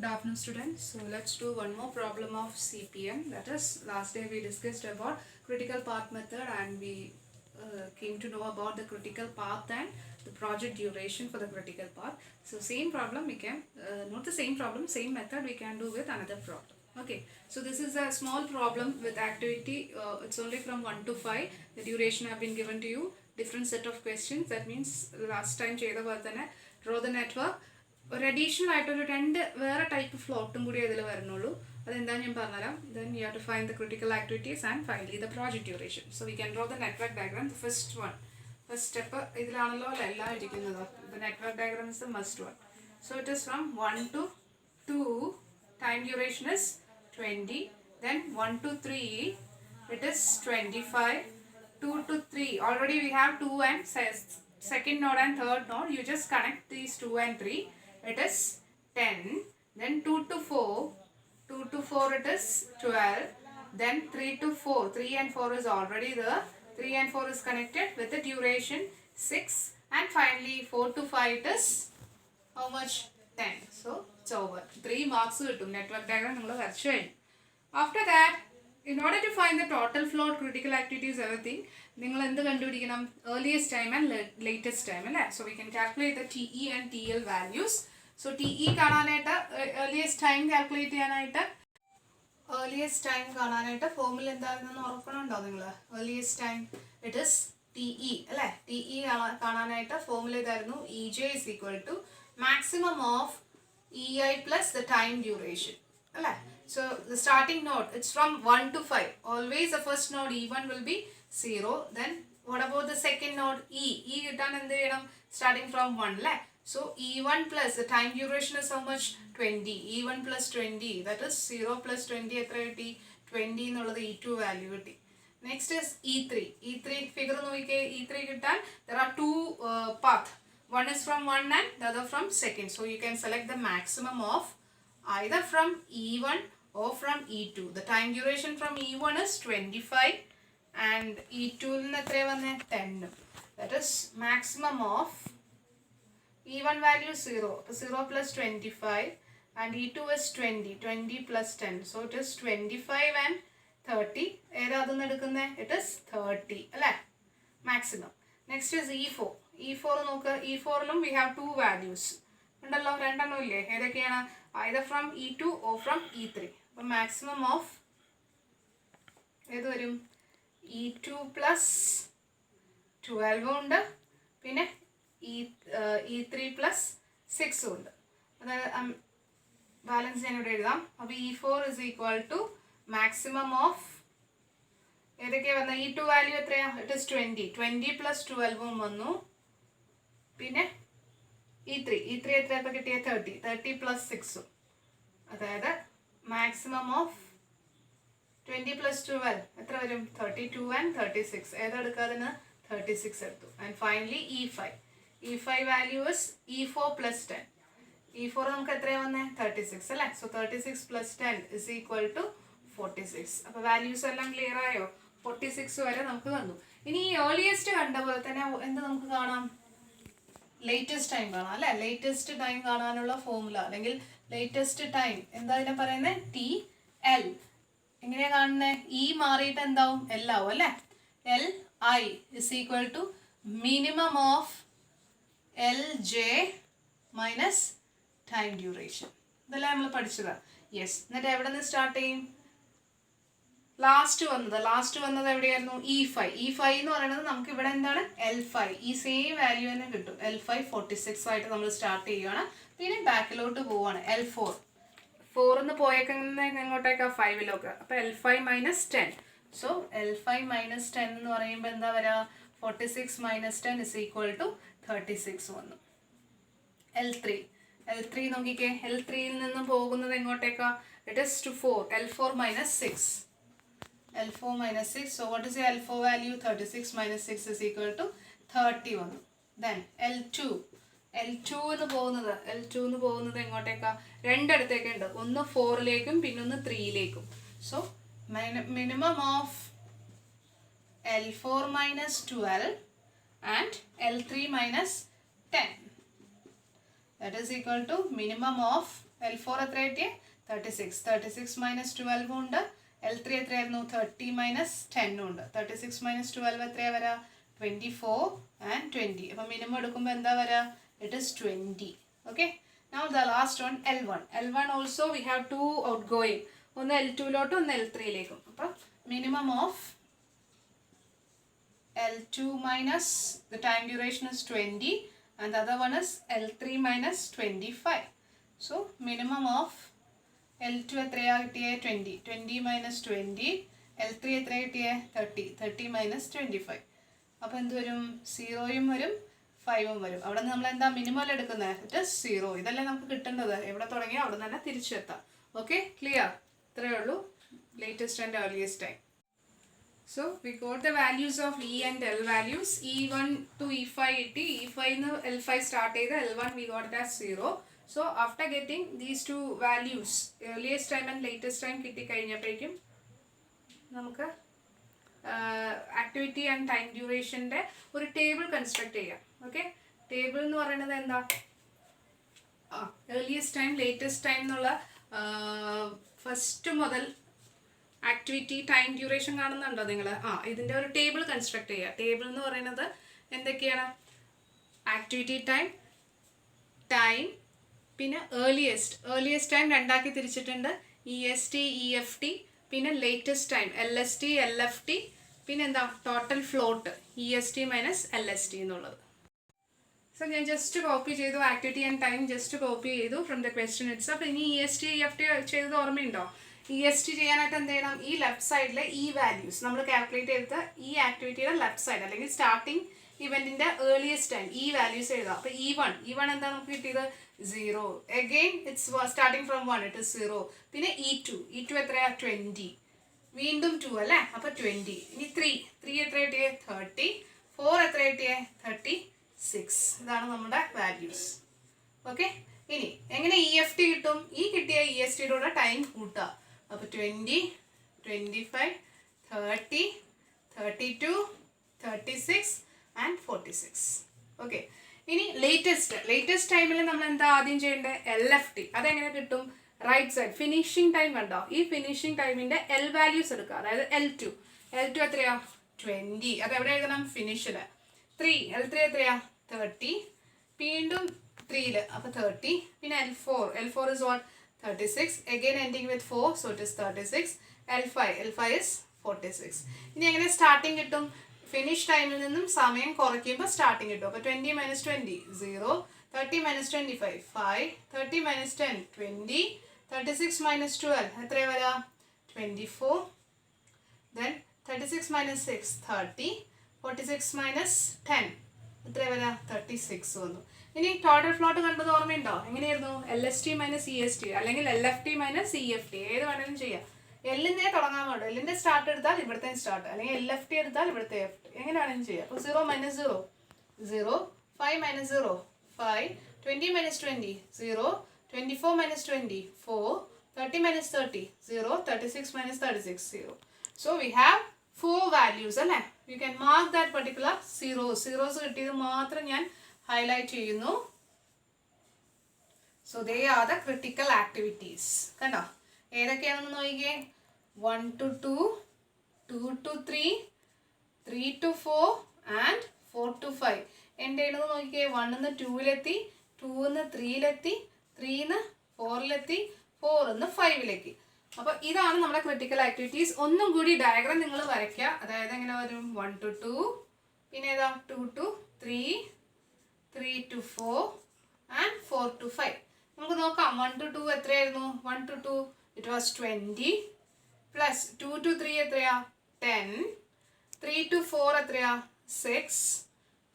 Good afternoon, students. So let's do one more problem of CPM. That is, last day we discussed about critical path method and we came to know about the critical path and the project duration for the critical path. So same problem we can, not the same problem, same method we can do with another problem. Okay, so this is a small problem with activity. It's only from 1 to 5. The duration have been given to you. Different set of questions. That means last time draw the network. ഒരു additional ആയിട്ടൊരു വേറെ type ഫ്ലോട്ടും കൂടി അതിൽ വരുന്നുള്ളൂ. അതെന്താണെന്ന് ഞാൻ പറഞ്ഞുതരാം. Then you have to find the critical activities and finally the project duration. So we can draw the network diagram. The first step ഇതിലാണല്ലോ എല്ലാം ഇരിക്കുന്നത്. The network diagram is the must one. So it is from 1 to 2. Time duration is 20. Then 1 to 3 it is 25. 2 to 3 already we have 2 and second node and third node. You just connect these 2 and 3. It is 10. Then 2 to 4 it is 12. Then 3 to 4, 3 and 4 is already there. 3 and 4 is connected with the duration 6. And finally 4 to 5 it is how much? 10. So it's over. 3 marks കിട്ടും. Network diagram നമ്മൾ വരച്ചു കഴിഞ്ഞു. After that, in order to find the total float, critical activities, everything, നിങ്ങൾ എന്ത് കണ്ടുപിടിക്കണം? Earliest time and latest time അല്ലേ? So we can calculate the TE and TL values. So TE കാണാനായിട്ട് earliest time calculate ചെയ്യാനായിട്ട് formula എന്താണെന്ന് ഓർക്കണുണ്ടോ നിങ്ങൾ? earliest time it is TE അല്ലേ? TE കാണാനായിട്ട് ഫോർമുല ഇതായിരുന്നു. EJ is equal to maximum of EI plus the time duration അല്ലേ? So the starting node, it's from 1 to 5. Always the first node E1 will be 0. Then what about the second node E? E കിട്ടാൻ എന്ത് ചെയ്യണം? Starting from 1 അല്ലേ? So E1 plus the time duration is how much? 20. E1 plus 20. That is 0 plus 20 എത്ര കിട്ടി? 20 എന്നുള്ളത് E2 value കിട്ടി. Next is E3. E3 figure നോക്കിക്കേ. E3 കിട്ടാൻ there are two paths. One is from 1 and the other from second. So you can select the maximum of either from E1 or from E2. The time duration from E1 is 25 and E2 ൽ എത്ര വന്നേ? 10. That is maximum of E1 value 0. 0 plus 25 and E2 is 20. 20 plus 10. So it is 25 and 30. ഏതാണെന്ന് എടുക്കുന്നേ? It is 30 അല്ലേ? Maximum. Next is E4. E4 നോക്ക്. E4ലും we have two values. ഉണ്ടല്ലോ, രണ്ടെണ്ണം ഇല്ലേ? ഏതൊക്കെയാണ്? Either from E2 or from E3. അപ്പോൾ maximum of ഏത് വരും? E2 plus 12 ഉണ്ട്, പിന്നെ E3 plus 6 ഉണ്ട്. അതായത് ബാലൻസ് ഞാൻ ഇവിടെ എഴുതാം. അപ്പോൾ E4 is equal to maximum of ഏതൊക്കെയാണ് വന്നത്? E2 വാല്യൂ എത്രയാണ്? It is 20. 20 plus 12 വന്നു. പിന്നെ E3 എത്ര ഇപ്പോൾ കിട്ടിയ? 30. 30 plus 6. അതായത് മാക്സിമം ഓഫ് 20 plus 12 എത്ര വരും? 32 and 36. ഏതെടുക്കാതിന്? 36 എടുത്തു. And finally E5 value is E4 plus 10. E4 നമുക്ക് എത്രയാണ് വന്നത്? 36 അല്ലേ? So 36 plus 10 is equal to 46. അപ്പോൾ വാല്യൂസ് എല്ലാം ക്ലിയർ ആയോ? 46 വരെ നമുക്ക് വന്നു. ഇനി ഈ ഏർലിയസ്റ്റ് കണ്ട പോലെ തന്നെ എന്ത് നമുക്ക് കാണാം? ലേറ്റസ്റ്റ് ടൈം കാണാം അല്ലേ? ലേറ്റസ്റ്റ് ടൈം കാണാനുള്ള ഫോർമുല അല്ലെങ്കിൽ ലേറ്റസ്റ്റ് ടൈം എന്താ ഇതിനെ പറയുന്നത്? TL. എങ്ങനെയാണ് കാണുന്നത്? ഇ മാറിയിട്ട് എന്താവും? L ആവും അല്ലേ? LI is equal to minimum of LJ minus time duration. ഇതല്ലേ നമ്മൾ പഠിച്ചത്? യെസ്. എന്നിട്ട് എവിടെ നിന്ന് സ്റ്റാർട്ട് ചെയ്യും? ലാസ്റ്റ് വന്നത് എവിടെയായിരുന്നു? E5 എന്ന് പറയുന്നത് നമുക്ക് ഇവിടെ എന്താണ്? L5. ഈ സെയിം വാല്യൂ തന്നെ കിട്ടും. L5 46 ആയിട്ട് നമ്മൾ സ്റ്റാർട്ട് ചെയ്യുകയാണ്. പിന്നെ ബാക്കിലോട്ട് പോവുകയാണ്. L4 എന്ന് പോയേക്കുന്നത് എങ്ങോട്ടേക്കാണ്? 5ലോട്ട്. അപ്പോൾ L5 minus 10. So L5 minus 10 എന്ന് പറയുമ്പോൾ എന്താ വരിക? 46 minus 10 is equal to 36 വന്നു. L3 നോക്കിക്കേ. L3യിൽ നിന്ന് പോകുന്നത് എങ്ങോട്ടേക്കാ? It is to 4. L4 minus 6. So what is the L4 value? 36 minus 6 is equal to 30 വന്നു. Then L2 എന്ന് പോകുന്നത് എങ്ങോട്ടേക്കാ? രണ്ടിടത്തേക്കുണ്ട്. ഒന്ന് 4ലേക്കും പിന്നെ ഒന്ന് 3ലേക്കും. So minimum of L4 minus 12 and L3 minus 10. That is equal to minimum of L4 എത്ര കിട്ടിയേ 36. 36 മൈനസ് 12 ഉണ്ട്. L3 എത്രയായിരുന്നു 30 മൈനസ് 10 ഉണ്ട്. 36 മൈനസ് 12 എത്രയാ വരാ 24 and 20. അപ്പം മിനിമം എടുക്കുമ്പോൾ എന്താ വരാ it is 20. Okay. Now the last one L1. L1 also we have two outgoing. ഒന്ന് L2ലോട്ടും ഒന്ന് L3ലേക്കും. അപ്പം minimum of L2 minus the time duration is 20 and the other one is L3 minus 25. So minimum of L2 എത്രയാ കിട്ടിയേ 20. 20 minus 20. L3 എത്ര കിട്ടിയേ 30. 30 minus 25. അപ്പോൾ എന്ത് വരും 0യും വരും 5ഉം വരും. അവിടെ നമ്മൾ എന്താ മിനിമം എടുക്കുന്നത് ഇറ്റ് ഇസ് 0. ഇതല്ലേ നമുക്ക് കിട്ടേണ്ടത്. എവിടെ തുടങ്ങി അവിടെ തന്നെ തിരിച്ചെത്താം. Okay clear. ഇത്രയേ ഉള്ളൂ latest and earliest time. So we got the values of E and L values. E1 to E5 കിട്ടി. E5 ന്ന് L5 start ചെയ്ത് L1 we got it as 0. So after getting these two values earliest time and latest time കിട്ടി കഴിഞ്ഞപ്പോഴേക്കും നമുക്ക് activity and time ഡ്യൂറേഷൻ്റെ ഒരു table construct ചെയ്യാം. Okay. Table എന്ന് പറയുന്നത് എന്താ ഏർലിയസ്റ്റ് ടൈം ലേറ്റസ്റ്റ് ടൈം എന്നുള്ള ഫസ്റ്റ് മുതൽ ആക്ടിവിറ്റി ടൈം ഡ്യൂറേഷൻ കാണുന്നുണ്ടോ നിങ്ങൾ? ഇതിൻ്റെ ഒരു ടേബിൾ കൺസ്ട്രക്ട് ചെയ്യുക. ടേബിൾ എന്ന് പറയുന്നത് എന്തൊക്കെയാണ് ആക്ടിവിറ്റി ടൈം, ടൈം, പിന്നെ ഏർലിയസ്റ്റ് ടൈം രണ്ടാക്കി തിരിച്ചിട്ടുണ്ട്. EST EFT, പിന്നെ ലേറ്റസ്റ്റ് ടൈം LST LFT, പിന്നെ എന്താ total float EST minus LST എന്നുള്ളത്. സോ ഞാൻ ജസ്റ്റ് കോപ്പി ചെയ്തു activity and time just copy ചെയ്തു ഫ്രം ദ ക്വസ്റ്റ്യൻ ഇറ്റ്സ്. അപ്പോൾ ഇനി EST EFT ചെയ്തത് ഓർമ്മയുണ്ടോ? EST ചെയ്യാനായിട്ട് എന്ത് ചെയ്യണം? ഈ ലെഫ്റ്റ് സൈഡിലെ ഈ വാല്യൂസ് നമ്മൾ കാൽക്കുലേറ്റ് ചെയ്ത് ഈ ആക്ടിവിറ്റിയുടെ ലെഫ്റ്റ് സൈഡ് അല്ലെങ്കിൽ സ്റ്റാർട്ടിംഗ് ഇവന്റിന്റെ ഏർലിയസ്റ്റ് ടൈം ഈ വാല്യൂസ് എഴുതാം. അപ്പോൾ E1 എന്താ നമുക്ക് കിട്ടിയത് 0. Again it's starting from 1 it is 0. പിന്നെ E2 എത്രയാ 20. വീണ്ടും 2 അല്ലേ? അപ്പോൾ 20. ഇനി 3 എത്ര കിട്ടിയേ 30. 4 എത്ര കിട്ടിയേ 36. ഇതാണ് നമ്മുടെ വാല്യൂസ്. ഓക്കെ. ഇനി എങ്ങനെ EFT കിട്ടും? ഈ കിട്ടിയ ESTയുടെ ടൈം കൂട്ടുക. അപ്പോൾ 20, 25, 30, 32, 36 and 46. ഓക്കെ. ഇനി ലേറ്റസ്റ്റ് ടൈമിൽ നമ്മൾ എന്താ ആദ്യം ചെയ്യേണ്ടത്? LFT. അതെങ്ങനെ കിട്ടും? റൈറ്റ് സൈഡ് ഫിനിഷിംഗ് ടൈം കണ്ടോ? ഈ ഫിനിഷിംഗ് ടൈമിന്റെ L വാല്യൂസ് എടുക്കുക. അതായത് L2 എത്രയാ 20. അത് എവിടെ എഴുതണം? ഫിനിഷില്. L3 എത്രയാ 30. വീണ്ടും 3 അപ്പോൾ 30. പിന്നെ L4 is what 36. Again ending with 4, so it is 36. L5 is 46. ഇനി എങ്ങനെ സ്റ്റാർട്ടിങ് കിട്ടും? ഫിനിഷ് ടൈമിൽ നിന്നും സമയം കുറയ്ക്കുമ്പോൾ സ്റ്റാർട്ടിങ് കിട്ടും. അപ്പോൾ 20 minus 20 0. 30 minus 25 5. 30 minus 10 20. 36 minus 12 എത്രയാ വരാ 24. Then 36 minus 6 30. 46 minus 10 എത്രയാ വരാ 36 വന്നു. ഇനി ടോട്ടൽ ഫ്ലോട്ട് കണ്ടത് ഓർമ്മയുണ്ടോ? എങ്ങനെയായിരുന്നു? LST മൈനസ് EST അല്ലെങ്കിൽ LFT മൈനസ് EFT ഏത് വേണമെങ്കിലും ചെയ്യാം. എല്ലിനെ തുടങ്ങാൻ വേണ്ട. എല്ലിന്റെ സ്റ്റാർട്ട് എടുത്താൽ ഇവിടുത്തെ സ്റ്റാർട്ട്, അല്ലെങ്കിൽ LFT എടുത്താൽ ഇവിടുത്തെ FT, എങ്ങനെ വേണമെങ്കിലും ചെയ്യാം. അപ്പോൾ 0 minus 0 0. 5 minus 0 5. 20 minus 20 0. 24 minus 20 4. 30 minus 30 0. 36 minus 36 0. So we have 4 values അല്ലേ? You can mark that particular zeros കിട്ടിയത് മാത്രം ഞാൻ ഹൈലൈറ്റ് ചെയ്യുന്നു. So they are the critical activities. കണ്ടോ ഏതൊക്കെയാണെന്ന് നോക്കിക്കേ. 1 to 2, 2 to 3, 3 to 4 and 4 to 5. എൻ്റെ എഴുതുന്നത് നോക്കിക്കേ. 1 2 2 3 3 4 4 5 അപ്പോൾ ഇതാണ് നമ്മുടെ ക്രിട്ടിക്കൽ ആക്ടിവിറ്റീസ്. ഒന്നും കൂടി ഡയഗ്രാം നിങ്ങൾ വരയ്ക്കുക. അതായത് എങ്ങനെ വരും? 1 to 2, പിന്നെ ഏതാ 2 to 3, 3 to 4 and 4 to 5. നമുക്ക് നോക്കാം. 1 to 2 എത്രയായിരുന്നു? 1 to 2 it was 20 plus 2 to 3 എത്രയാ 10. 3 to 4 എത്രയാ 6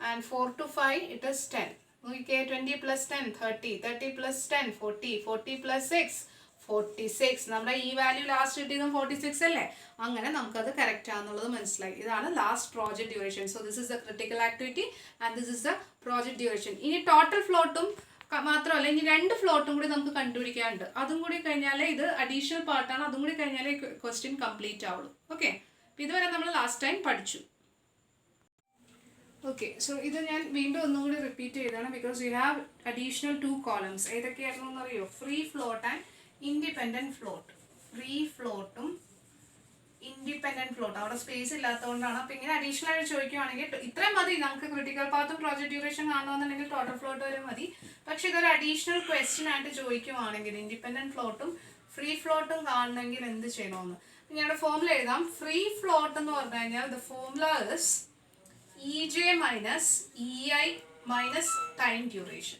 and 4 to 5 it is 10. നോക്കിക്കേ 20 plus 10 30. 30 plus 10 40. 40 plus 6 46. നമ്മുടെ ഈ വാല്യൂ ലാസ്റ്റ് കിട്ടിയതും 46 അല്ലേ? അങ്ങനെ നമുക്കത് കറക്റ്റ് ആണെന്നുള്ളത് മനസ്സിലായി. ഇതാണ് last project duration. So this is the critical activity and this is the project duration. ഇനി ടോട്ടൽ ഫ്ലോട്ടും മാത്രമല്ല, ഇനി 2 ഫ്ലോട്ടും കൂടി നമുക്ക് കണ്ടുപിടിക്കാനുണ്ട്. അതും കൂടി കഴിഞ്ഞാലേ ഇത് അഡീഷണൽ പാർട്ടാണ്. അതും കൂടി കഴിഞ്ഞാലേ ക്വസ്റ്റ്യൻ കംപ്ലീറ്റ് ആവുള്ളൂ. ഓക്കെ. ഇതുവരെ നമ്മൾ ലാസ്റ്റ് ടൈം പഠിച്ചു. ഓക്കെ, സോ ഇത് ഞാൻ വീണ്ടും ഒന്നുകൂടി റിപ്പീറ്റ് ചെയ്താണ് because you have additional 2 columns. ഏതൊക്കെയായിരുന്നു എന്നറിയോ? Free float and independent float. Free ഫ്ലോട്ടും ഇൻഡിപെൻഡൻറ്റ് ഫ്ലോട്ട്. അവിടെ സ്പേസ് ഇല്ലാത്തതുകൊണ്ടാണ്. അപ്പോൾ ഇങ്ങനെ അഡീഷണൽ ആയിട്ട് ചോദിക്കുവാണെങ്കിൽ ഇത്രയും മതി. നമുക്ക് ക്രിട്ടിക്കൽ പാത്തും പ്രോജക്റ്റ് ഡ്യൂറേഷൻ കാണണമെന്നുണ്ടെങ്കിൽ ടോട്ടൽ ഫ്ലോട്ട് വരെ മതി. പക്ഷെ ഇതൊരു അഡീഷണൽ ക്വസ്റ്റ്യൻ ആയിട്ട് ചോദിക്കുവാണെങ്കിൽ ഇൻഡിപെൻഡൻറ്റ് ഫ്ലോട്ടും ഫ്രീ ഫ്ലോട്ടും കാണണമെങ്കിൽ എന്ത് ചെയ്യണമെന്ന് ഞങ്ങളുടെ ഫോമുല എഴുതാം. ഫ്രീ ഫ്ലോട്ട് എന്ന് പറഞ്ഞു കഴിഞ്ഞാൽ the formula is EJ minus EI minus time duration.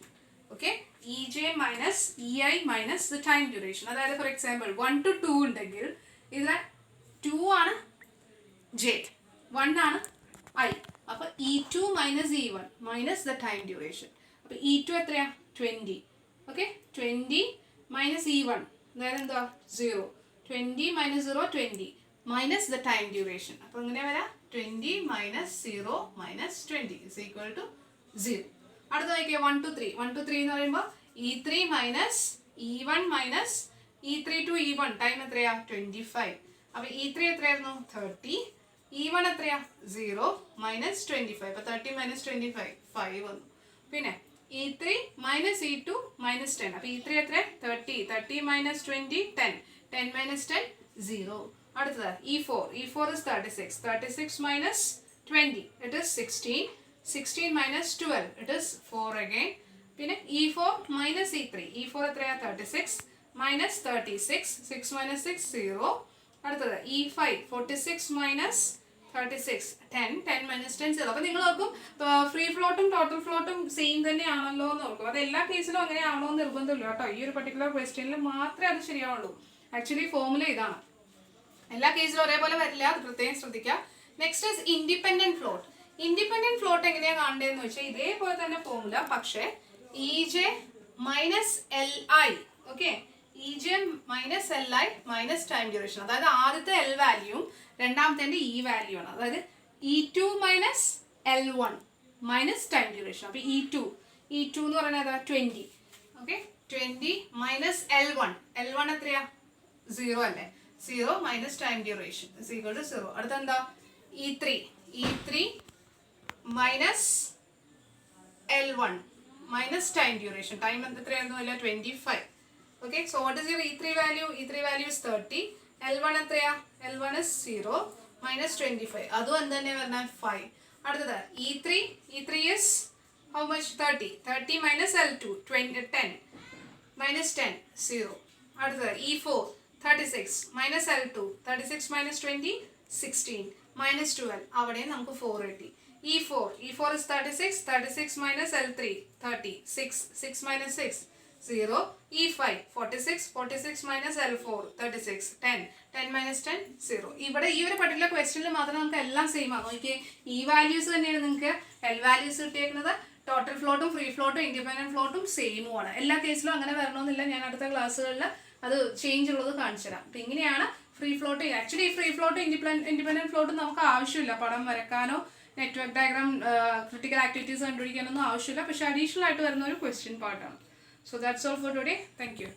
Okay, EJ minus EI minus the time duration. അതായത് ഫോർ എക്സാമ്പിൾ 1 to 2 ഉണ്ടെങ്കിൽ ഇതിൽ 2 ആണ് J, 1 ആണ് I. അപ്പോൾ E2 minus E1 minus the time duration. അപ്പോൾ E2 എത്രയാ? 20. ഓക്കെ, 20 minus E1 അതായത് എന്താ? 0. 20 minus 0 20 minus the time duration. അപ്പോൾ എങ്ങനെ വരാം? 20 minus 0 minus 20 is equal to 0. അടുത്ത നോക്കിയാൽ 1 to 3. 1 to 3 എന്ന് പറയുമ്പോൾ E3 minus E1 minus E3 to E1 time എത്രയാ? 25. അപ്പോൾ E3 എത്രയായിരുന്നു? 30. E1 എത്രയാ? 0 minus 25. അപ്പോൾ 30 minus 25 5 വന്നു. പിന്നെ E3 minus E2 minus 10. അപ്പോൾ E3 എത്ര? 30. 30 minus 20 10. 10 minus 10 0. അടുത്തത് E4. E4 is 36. 36 minus 20. It is 16. 16 minus 12. It is 4 again. പിന്നെ E4 minus E3. E4 എത്രയാ? 36 minus 36. 6 minus 6 0. അടുത്തത് E5. 46 minus 36 10. 10 minus 10 0. അപ്പോൾ നിങ്ങൾ ഓർക്കും ഫ്രീ ഫ്ലോട്ടും ടോട്ടൽ ഫ്ലോട്ടും സെയിം തന്നെയാണല്ലോ എന്ന് ഓർക്കും. അത് എല്ലാ കേസിലും അങ്ങനെ ആണോ എന്ന് നിർബന്ധമില്ല കേട്ടോ. ഈ ഒരു പർട്ടിക്കുലർ ക്വസ്റ്റ്യനിൽ മാത്രമേ അത് ശരിയാവുള്ളൂ. ആക്ച്വലി ഫോമുല ഇതാണ്. എല്ലാ കേസിലും ഒരേപോലെ വരില്ല, അത് പ്രത്യേകം ശ്രദ്ധിക്കുക. Next is independent float. Independent float എങ്ങനെയാണ് കാണേണ്ടതെന്ന് വെച്ചാൽ ഇതേപോലെ തന്നെ ഫോമുല, പക്ഷേ EJ minus LI. Okay, EJ minus LI minus time duration. അതായത് ആദ്യത്തെ L വാല്യൂവും രണ്ടാമത്തെ E വാല്യൂ ആണ്. അതായത് E2 minus L1 minus time duration. അപ്പോൾ E2 എന്ന് പറയുന്നത് 20. ഓക്കെ, 20 മൈനസ് L1 എത്രയാ? 0 അല്ലേ? 0 minus time duration is equal to 0. അടുത്ത എന്താ? E3 minus L1 minus time duration. Time എത്രയായിരുന്നു? അല്ല 25. Okay, so what is your E3 value? E3 value is 30. L1 എത്രയാ? L1 is 0 minus 25. അതും എന്ത് തന്നെ പറഞ്ഞാൽ 5. അടുത്തത് E3 is how much? 30. 30 minus L2 10 minus 10 0. അടുത്തത് E4 36 minus L2. 36 minus 20 16 minus 12. അവിടെ നമുക്ക് 4 കിട്ടി. E4 is 36. 36 minus L3 30. 6 minus 6 0. E5 46 minus L4 36 10 minus 10 0. ഇവിടെ ഈ ഒരു പർട്ടിക്കുലർ ക്വസ്റ്റ്യനിൽ മാത്രം നമുക്ക് എല്ലാം സെയിം ആണ്. നോക്കിയേ, ഈ വാല്യൂസ് തന്നെയാണ് നിങ്ങൾക്ക് L വാല്യൂസ് കിട്ടിയേക്കുന്നത്. ടോട്ടൽ ഫ്ലോട്ടും ഫ്രീ ഫ്ലോട്ടും ഇൻഡിപെൻഡൻറ്റ് ഫ്ലോട്ടും സെയിമും ആണ്. എല്ലാ കേസിലും അങ്ങനെ വരണമെന്നില്ല. ഞാൻ അടുത്ത ക്ലാസ്സുകളിൽ അത് ചേഞ്ച് ഉള്ളത് കാണിച്ചു തരാം. അപ്പം ഇങ്ങനെയാണ് ഫ്രീ ഫ്ലോട്ട്. ആക്ച്വലി ഫ്രീ ഫ്ലോട്ടും ഇൻഡിപെൻഡൻറ്റ് ഫ്ലോട്ടും നമുക്ക് ആവശ്യമില്ല. പടം വരക്കാനോ നെറ്റ്വർക്ക് ഡയഗ്രാം ക്രിട്ടിക്കൽ ആക്ടിവിറ്റീസ് കണ്ടുപിടിക്കാനൊന്നും ആവശ്യമില്ല. പക്ഷേ അഡീഷണൽ ആയിട്ട് വരുന്ന ഒരു ക്വസ്റ്റ്യൻ പാർട്ടാണ്. So that's all for today. Thank U.